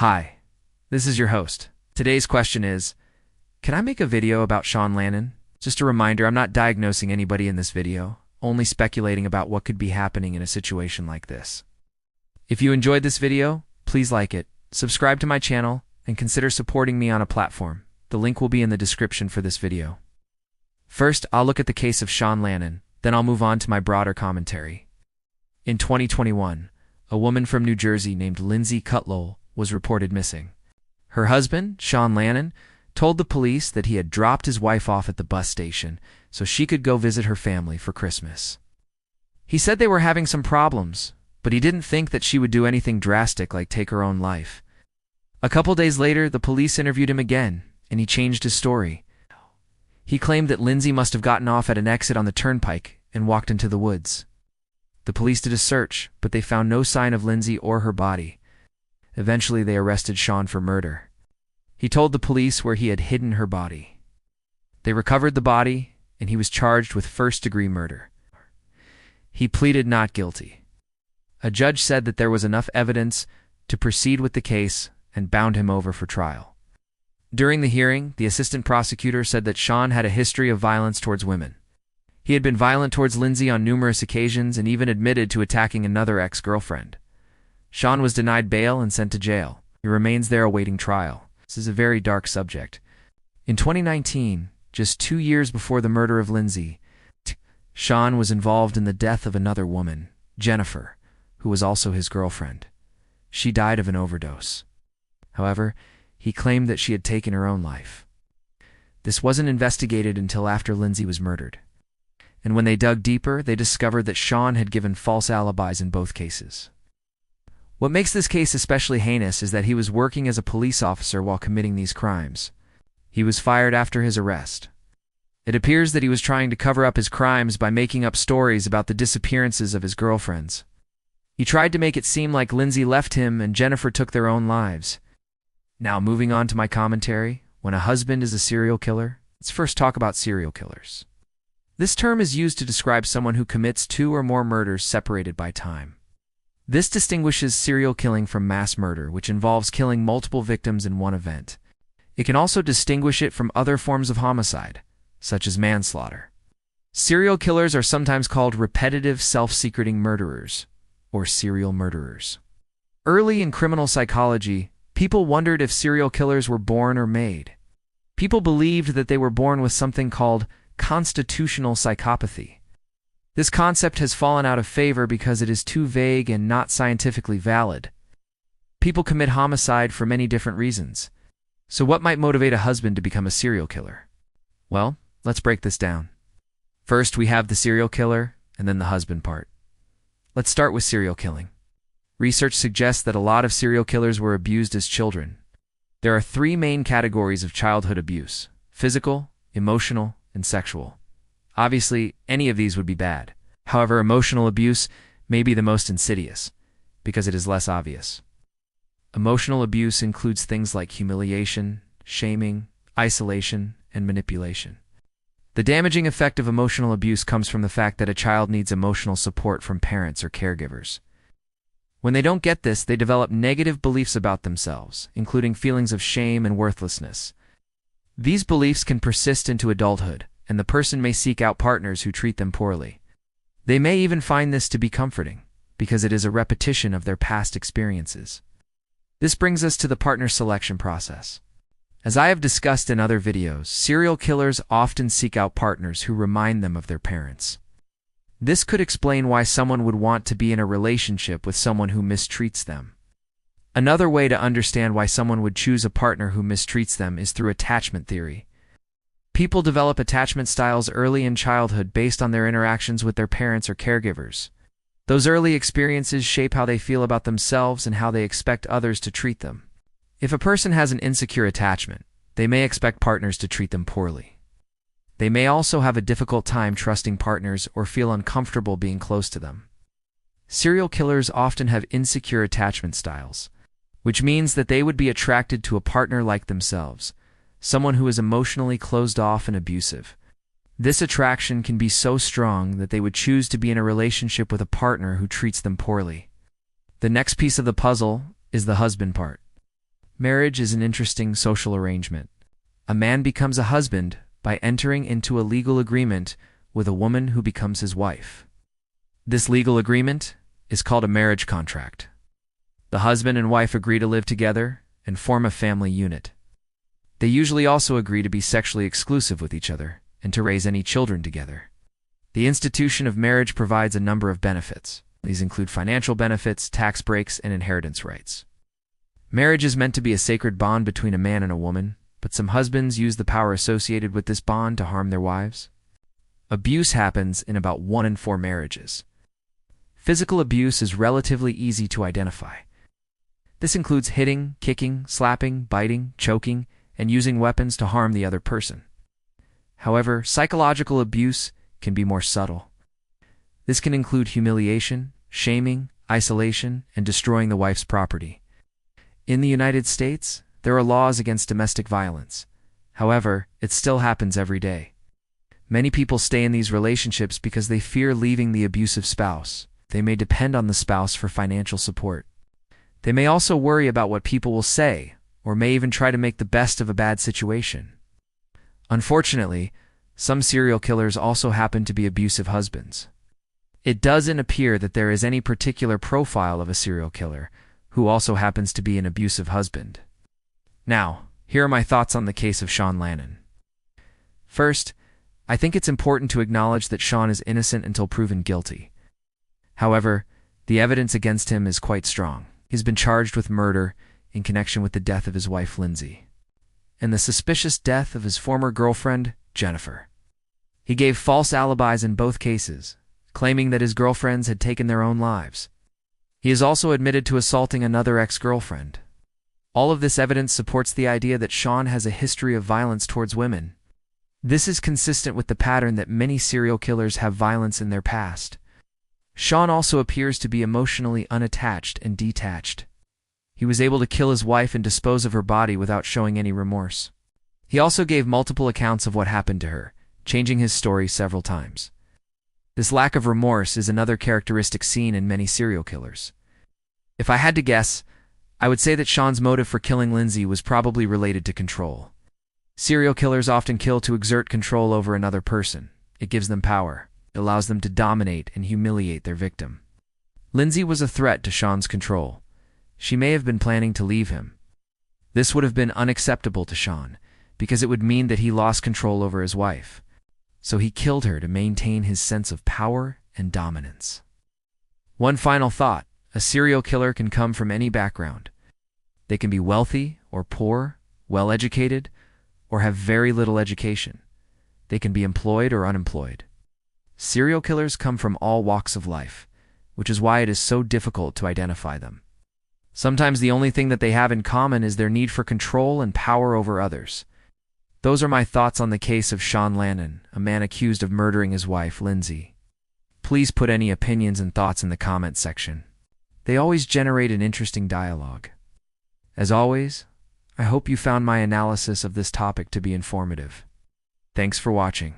Hi, this is your host. Today's question is, can I make a video about Sean Lannon? Just a reminder, I'm not diagnosing anybody in this video, only speculating about what could be happening in a situation like this. If you enjoyed this video, please like it, subscribe to my channel, and consider supporting me on a platform. The link will be in the description for this video. First, I'll look at the case of Sean Lannon, then I'll move on to my broader commentary. In 2021, a woman from New Jersey named Lindsay Cutlow was reported missing. Her husband, Sean Lannon, told the police that he had dropped his wife off at the bus station so she could go visit her family for Christmas. He said they were having some problems, but he didn't think that she would do anything drastic like take her own life. A couple days later, the police interviewed him again, and he changed his story. He claimed that Lindsay must have gotten off at an exit on the turnpike and walked into the woods. The police did a search, but they found no sign of Lindsay or her body. Eventually, they arrested Sean for murder. He told the police where he had hidden her body. They recovered the body, and he was charged with first-degree murder. He pleaded not guilty. A judge said that there was enough evidence to proceed with the case and bound him over for trial. During the hearing, the assistant prosecutor said that Sean had a history of violence towards women. He had been violent towards Lindsay on numerous occasions and even admitted to attacking another ex-girlfriend. Sean was denied bail and sent to jail. He remains there awaiting trial. This is a very dark subject. In 2019, just 2 years before the murder of Lindsay, Sean was involved in the death of another woman, Jennifer, who was also his girlfriend. She died of an overdose. However, he claimed that she had taken her own life. This wasn't investigated until after Lindsay was murdered. And when they dug deeper, they discovered that Sean had given false alibis in both cases. What makes this case especially heinous is that he was working as a police officer while committing these crimes. He was fired after his arrest. It appears that he was trying to cover up his crimes by making up stories about the disappearances of his girlfriends. He tried to make it seem like Lindsay left him and Jennifer took their own lives. Now, moving on to my commentary, when a husband is a serial killer, let's first talk about serial killers. This term is used to describe someone who commits 2 or more murders separated by time. This distinguishes serial killing from mass murder, which involves killing multiple victims in one event. It can also distinguish it from other forms of homicide, such as manslaughter. Serial killers are sometimes called repetitive self-secreting murderers, or serial murderers. Early in criminal psychology, people wondered if serial killers were born or made. People believed that they were born with something called constitutional psychopathy. This concept has fallen out of favor because it is too vague and not scientifically valid. People commit homicide for many different reasons. So what might motivate a husband to become a serial killer? Well, let's break this down. First, we have the serial killer, and then the husband part. Let's start with serial killing. Research suggests that a lot of serial killers were abused as children. There are 3 main categories of childhood abuse: physical, emotional, and sexual. Obviously, any of these would be bad. However, emotional abuse may be the most insidious, because it is less obvious. Emotional abuse includes things like humiliation, shaming, isolation, and manipulation. The damaging effect of emotional abuse comes from the fact that a child needs emotional support from parents or caregivers. When they don't get this, they develop negative beliefs about themselves, including feelings of shame and worthlessness. These beliefs can persist into adulthood, and the person may seek out partners who treat them poorly. They may even find this to be comforting, because it is a repetition of their past experiences. This brings us to the partner selection process. As I have discussed in other videos, serial killers often seek out partners who remind them of their parents. This could explain why someone would want to be in a relationship with someone who mistreats them. Another way to understand why someone would choose a partner who mistreats them is through attachment theory. People develop attachment styles early in childhood based on their interactions with their parents or caregivers. Those early experiences shape how they feel about themselves and how they expect others to treat them. If a person has an insecure attachment, they may expect partners to treat them poorly. They may also have a difficult time trusting partners or feel uncomfortable being close to them. Serial killers often have insecure attachment styles, which means that they would be attracted to a partner like themselves, someone who is emotionally closed off and abusive. This attraction can be so strong that they would choose to be in a relationship with a partner who treats them poorly. The next piece of the puzzle is the husband part. Marriage is an interesting social arrangement. A man becomes a husband by entering into a legal agreement with a woman who becomes his wife. This legal agreement is called a marriage contract. The husband and wife agree to live together and form a family unit. They usually also agree to be sexually exclusive with each other and to raise any children together. The institution of marriage provides a number of benefits. These include financial benefits, tax breaks, and inheritance rights. Marriage is meant to be a sacred bond between a man and a woman, but some husbands use the power associated with this bond to harm their wives. Abuse happens in about 1 in 4 marriages. Physical abuse is relatively easy to identify. This includes hitting, kicking, slapping, biting, choking, and using weapons to harm the other person. However, psychological abuse can be more subtle. This can include humiliation, shaming, isolation, and destroying the wife's property. In the United States, there are laws against domestic violence. However, it still happens every day. Many people stay in these relationships because they fear leaving the abusive spouse. They may depend on the spouse for financial support. They may also worry about what people will say, or may even try to make the best of a bad situation. Unfortunately, some serial killers also happen to be abusive husbands. It doesn't appear that there is any particular profile of a serial killer who also happens to be an abusive husband. Now, here are my thoughts on the case of Sean Lannon. First, I think it's important to acknowledge that Sean is innocent until proven guilty. However, the evidence against him is quite strong. He's been charged with murder in connection with the death of his wife, Lindsay, and the suspicious death of his former girlfriend, Jennifer. He gave false alibis in both cases, claiming that his girlfriends had taken their own lives. He has also admitted to assaulting another ex-girlfriend. All of this evidence supports the idea that Sean has a history of violence towards women. This is consistent with the pattern that many serial killers have violence in their past. Sean also appears to be emotionally unattached and detached. He was able to kill his wife and dispose of her body without showing any remorse. He also gave multiple accounts of what happened to her, changing his story several times. This lack of remorse is another characteristic seen in many serial killers. If I had to guess, I would say that Sean's motive for killing Lindsay was probably related to control. Serial killers often kill to exert control over another person. It gives them power. It allows them to dominate and humiliate their victim. Lindsay was a threat to Sean's control. She may have been planning to leave him. This would have been unacceptable to Sean, because it would mean that he lost control over his wife. So he killed her to maintain his sense of power and dominance. One final thought: a serial killer can come from any background. They can be wealthy or poor, well-educated, or have very little education. They can be employed or unemployed. Serial killers come from all walks of life, which is why it is so difficult to identify them. Sometimes the only thing that they have in common is their need for control and power over others. Those are my thoughts on the case of Sean Lannon, a man accused of murdering his wife, Lindsay. Please put any opinions and thoughts in the comment section. They always generate an interesting dialogue. As always, I hope you found my analysis of this topic to be informative. Thanks for watching.